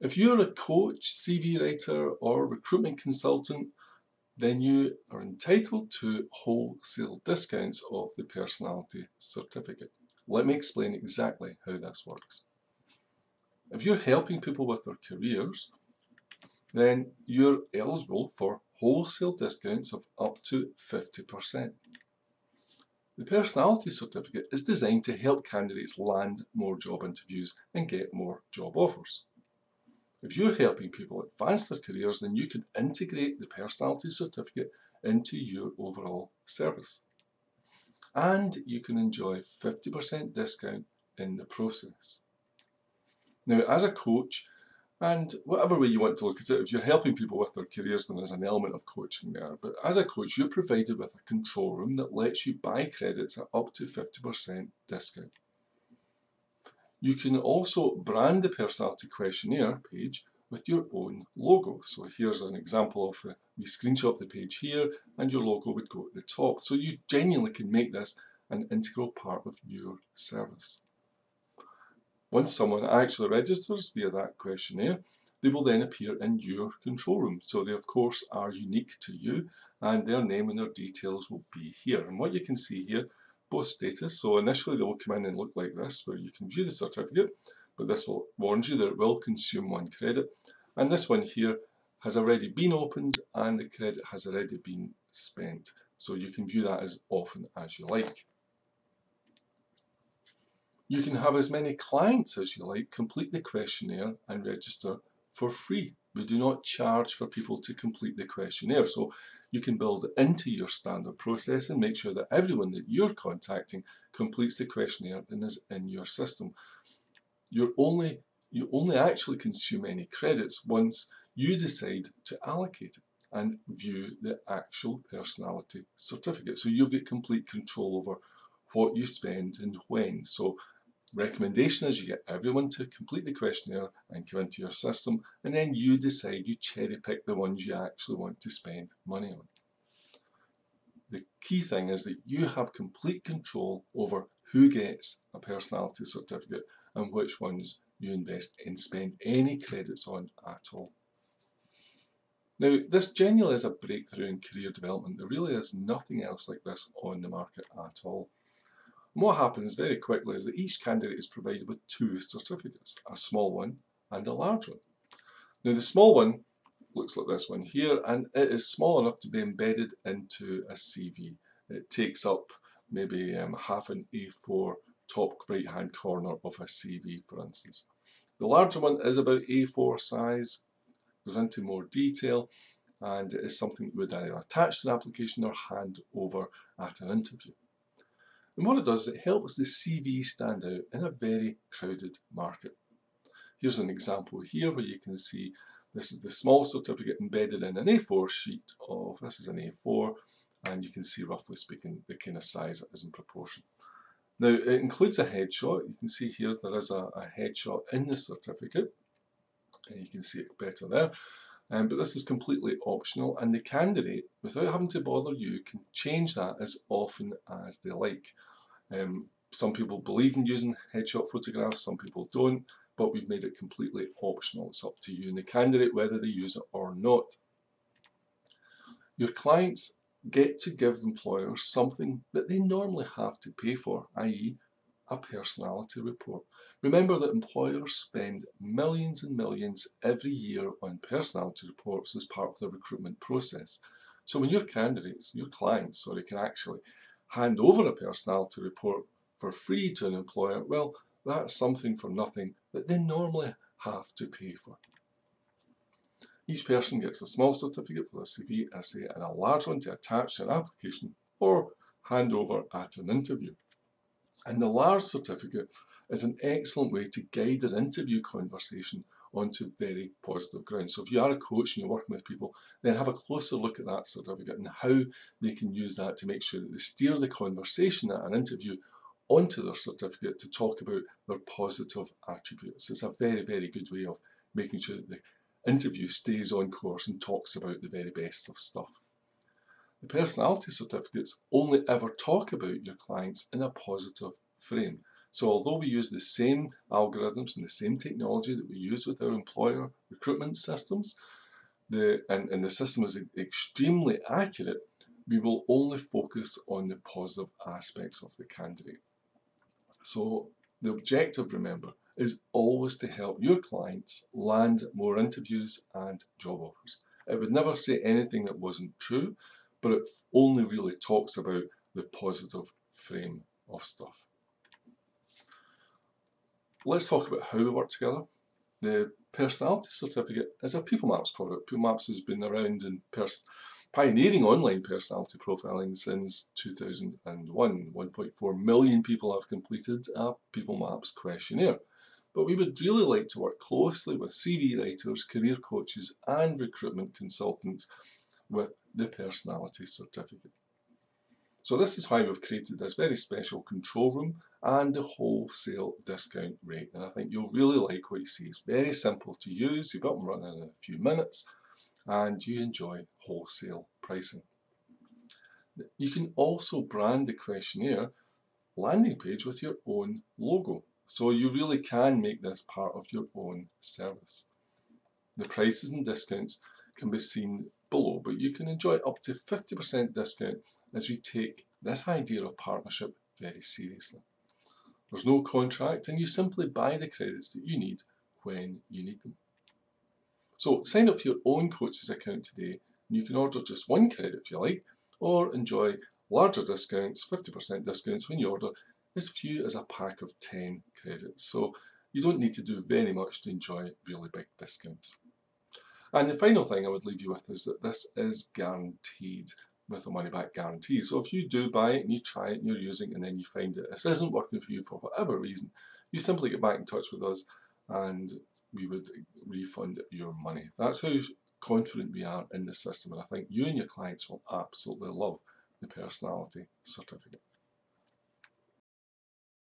If you're a coach, CV writer, or recruitment consultant, then you are entitled to wholesale discounts of the personality certificate. Let me explain exactly how this works. If you're helping people with their careers, then you're eligible for wholesale discounts of up to 50%. The personality certificate is designed to help candidates land more job interviews and get more job offers. If you're helping people advance their careers, then you can integrate the personality certificate into your overall service. And you can enjoy 50% discount in the process. Now, as a coach, and whatever way you want to look at it, if you're helping people with their careers, then there's an element of coaching there. But as a coach, you're provided with a control room that lets you buy credits at up to 50% discount. You can also brand the personality questionnaire page with your own logo. So here's an example of we screenshot the page here and your logo would go at the top. So you genuinely can make this an integral part of your service. Once someone actually registers via that questionnaire, they will then appear in your control room. So they of course are unique to you and their name and their details will be here. And what you can see here, both status, so initially they will come in and look like this where you can view the certificate, but this will warn you that it will consume 1 credit. And this one here has already been opened and the credit has already been spent. So you can view that as often as you like. You can have as many clients as you like complete the questionnaire and register for free. We do not charge for people to complete the questionnaire, so you can build it into your standard process and make sure that everyone that you're contacting completes the questionnaire and is in your system. You only actually consume any credits once you decide to allocate it and view the actual personality certificate. So you've got complete control over what you spend and when. So recommendation is you get everyone to complete the questionnaire and come into your system, and then you decide, you cherry pick the ones you actually want to spend money on. The key thing is that you have complete control over who gets a personality certificate and which ones you invest and spend any credits on at all. Now, this genuinely is a breakthrough in career development. There really is nothing else like this on the market at all. And what happens very quickly is that each candidate is provided with 2 certificates, a small one and a large one. Now the small one looks like this one here, and it is small enough to be embedded into a CV. It takes up maybe half an A4 top right hand corner of a CV, for instance. The larger one is about A4 size, goes into more detail, and it is something that would either attach to an application or hand over at an interview. And what it does is it helps the CV stand out in a very crowded market. Here's an example here where you can see this is the small certificate embedded in an A4 sheet of, this is an A4, and you can see roughly speaking the kind of size it is in proportion. Now it includes a headshot. You can see here there is a headshot in the certificate, and you can see it better there. But this is completely optional, and the candidate, without having to bother you, can change that as often as they like. Some people believe in using headshot photographs, some people don't, but we've made it completely optional. It's up to you and the candidate whether they use it or not. Your clients get to give employers something that they normally have to pay for, i.e. a personality report. Remember that employers spend millions and millions every year on personality reports as part of the recruitment process. So when your candidates, your clients, can actually hand over a personality report for free to an employer, well, that's something for nothing that they normally have to pay for. Each person gets a small certificate for their CV, essay, and a large one to attach to an application or hand over at an interview. And the large certificate is an excellent way to guide an interview conversation onto very positive ground. So if you are a coach and you're working with people, then have a closer look at that certificate and how they can use that to make sure that they steer the conversation at an interview onto their certificate to talk about their positive attributes. It's a very, very good way of making sure that the interview stays on course and talks about the very best of stuff. The personality certificates only ever talk about your clients in a positive frame. So although we use the same algorithms and the same technology that we use with our employer recruitment systems, and the system is extremely accurate, we will only focus on the positive aspects of the candidate. So the objective, remember, is always to help your clients land more interviews and job offers. It would never say anything that wasn't true, but it only really talks about the positive frame of stuff. Let's talk about how we work together. The Personality Certificate is a PeopleMaps product. PeopleMaps has been around in pioneering online personality profiling since 2001. 1.4 million people have completed a PeopleMaps questionnaire. But we would really like to work closely with CV writers, career coaches, and recruitment consultants with the Personality Certificate. So this is why we've created this very special control room and the wholesale discount rate. And I think you'll really like what you see. It's very simple to use. You've got them running in a few minutes and you enjoy wholesale pricing. You can also brand the questionnaire landing page with your own logo. So you really can make this part of your own service. The prices and discounts can be seen below, but you can enjoy up to 50% discount as we take this idea of partnership very seriously. There's no contract and you simply buy the credits that you need when you need them. So sign up for your own coaches account today and you can order just one credit if you like, or enjoy larger discounts, 50% discounts when you order as few as a pack of 10 credits. So you don't need to do very much to enjoy really big discounts. And the final thing I would leave you with is that this is guaranteed with a money back guarantee. So if you do buy it and you try it and you're using it and then you find that this isn't working for you for whatever reason, you simply get back in touch with us and we would refund your money. That's how confident we are in the system, and I think you and your clients will absolutely love the Personality Certificate.